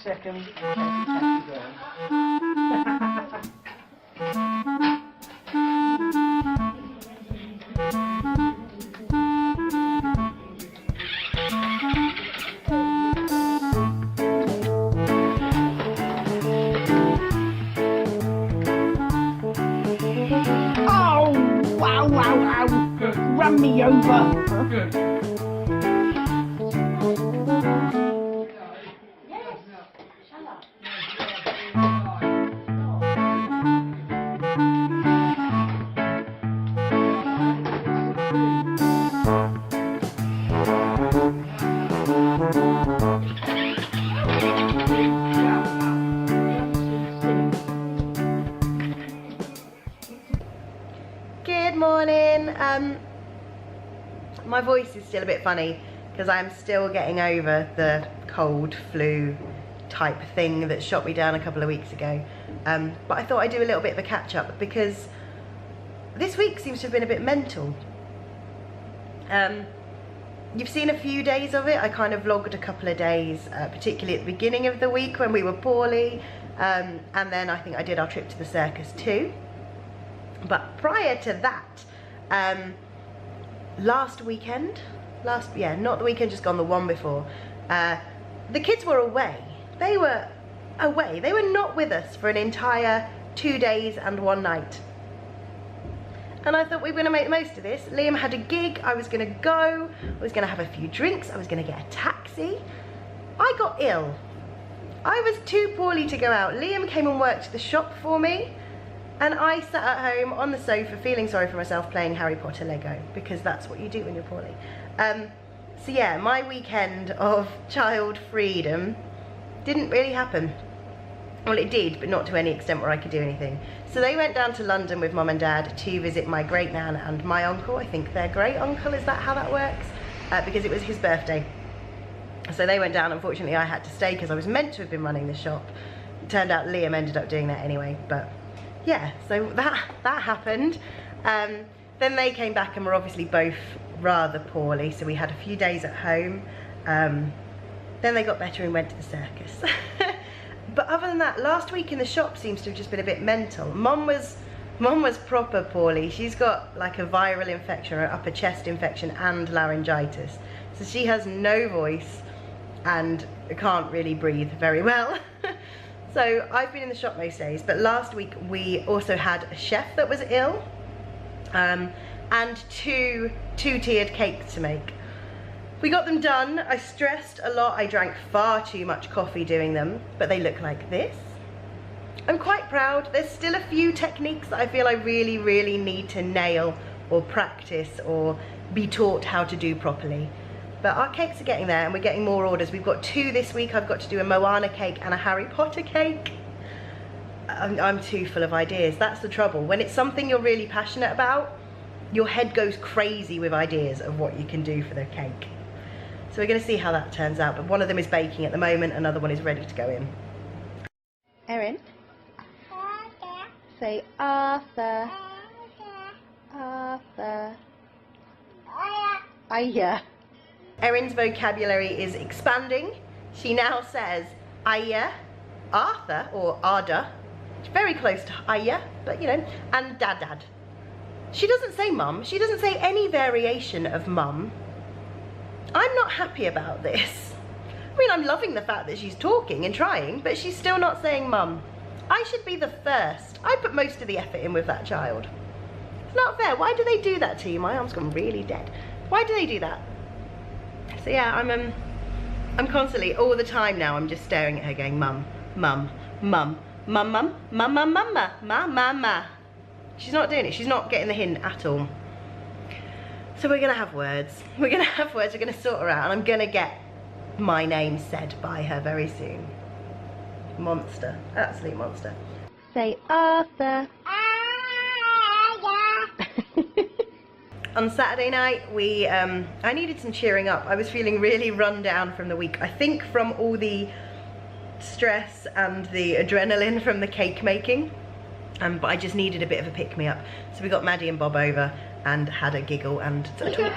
second test again. Oh, wow, wow, wow. Good. Run me over. Good. Good morning. My voice is still a bit funny because I'm still getting over the cold flu type thing that shot me down a couple of weeks ago. But I thought I'd do a little bit of a catch up because this week seems to have been a bit mental. You've seen a few days of it. I kind of vlogged a couple of days, particularly at the beginning of the week when we were poorly, and then I think I did our trip to the circus too. But prior to that, last weekend, not the weekend just gone, the one before, the kids were away. They were away. They were not with us for an entire 2 days and 1 night. And I thought we were going to make the most of this. Liam had a gig, I was going to go, I was going to have a few drinks, I was going to get a taxi. I got ill. I was too poorly to go out. Liam came and worked the shop for me, and I sat at home on the sofa feeling sorry for myself playing Harry Potter Lego, because that's what you do when you're poorly. So yeah, my weekend of child freedom didn't really happen. Well, it did, but not to any extent where I could do anything. So they went down to London with Mum and Dad to visit my great nan and my uncle. I think their great uncle, is that how that works? Because it was his birthday. So they went down. Unfortunately, I had to stay because I was meant to have been running the shop. It turned out Liam ended up doing that anyway, but yeah, so that happened. Then they came back and were obviously both rather poorly, so we had a few days at home. Then they got better and went to the circus. But other than that, last week in the shop seems to have just been a bit mental. Mum was proper poorly. She's got like a viral infection, or an upper chest infection, and laryngitis. So she has no voice and can't really breathe very well. So I've been in the shop most days, but last week we also had a chef that was ill, and two tiered cakes to make. We got them done. I stressed a lot. I drank far too much coffee doing them, but they look like this. I'm quite proud. There's still a few techniques that I feel I really, really need to nail or practice or be taught how to do properly. But our cakes are getting there, and we're getting more orders. We've got 2 this week. I've got to do a Moana cake and a Harry Potter cake. I'm too full of ideas. That's the trouble. When it's something you're really passionate about, your head goes crazy with ideas of what you can do for the cake. So we're going to see how that turns out, but one of them is baking at the moment, another one is ready to go in. Erin? Arthur. Say Arthur. Arthur. Aya. Erin's vocabulary is expanding. She now says Aya, Arthur, or Arda. It's very close to Aya, but you know, and Dad. She doesn't say mum. She doesn't say any variation of mum. I'm not happy about this. I mean, I'm loving the fact that she's talking and trying, but she's still not saying mum. I should be the first. I put most of the effort in with that child. It's not fair. Why do they do that to you? My arm's gone really dead. Why do they do that? So yeah, I'm constantly, all the time now, I'm just staring at her going, mum, mum, mum, mum, mum, mum, mum, mum, ma, ma, ma. She's not doing it. She's not getting the hint at all. So we're gonna have words. We're gonna sort her out, and I'm gonna get my name said by her very soon. Monster, absolute monster. Say Arthur. On Saturday night, I needed some cheering up. I was feeling really run down from the week. I think from all the stress and the adrenaline from the cake making. But I just needed a bit of a pick-me-up. So we got Maddie and Bob over and had a giggle and a talk.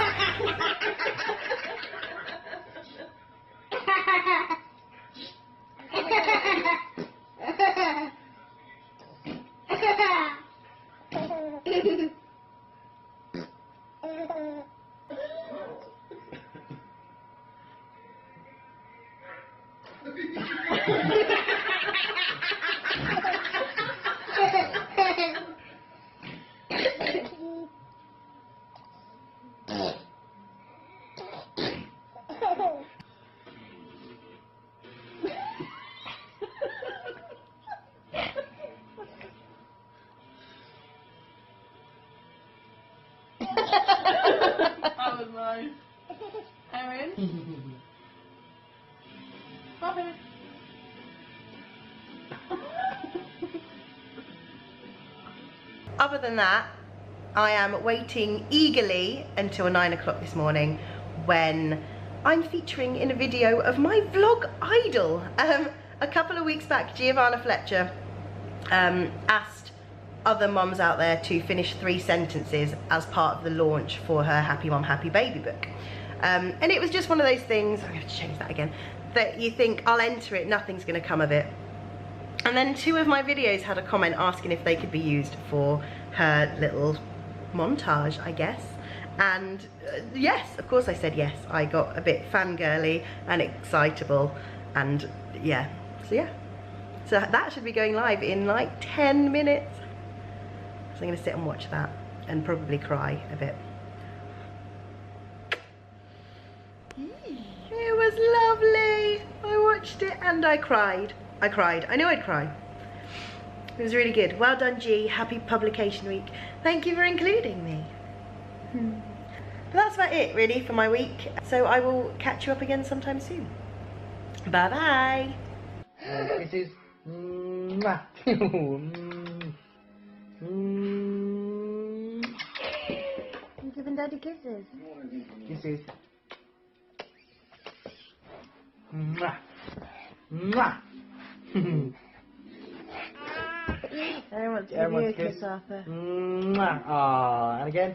That was nice. Erin? Pop in. Other than that, I am waiting eagerly until 9 o'clock this morning when I'm featuring in a video of my vlog idol. A couple of weeks back, Giovanna Fletcher asked other mums out there to finish 3 sentences as part of the launch for her Happy Mum Happy Baby book. And it was just one of those things, I'm going to change that again, that you think, I'll enter it, nothing's going to come of it. And then 2 of my videos had a comment asking if they could be used for her little montage, I guess. And yes, of course I said yes. I got a bit fangirly and excitable, and yeah, so that should be going live in like 10 minutes. So I'm going to sit and watch that and probably cry a bit. It was lovely. I watched it and I cried. I knew I'd cry. It was really good. Well done, G. Happy publication week. Thank you for including me. But that's about it really for my week. So I will catch you up again sometime soon. Bye bye. This is I'm giving Daddy kisses. This is Everyone's giving you a kiss, Arthur. and again.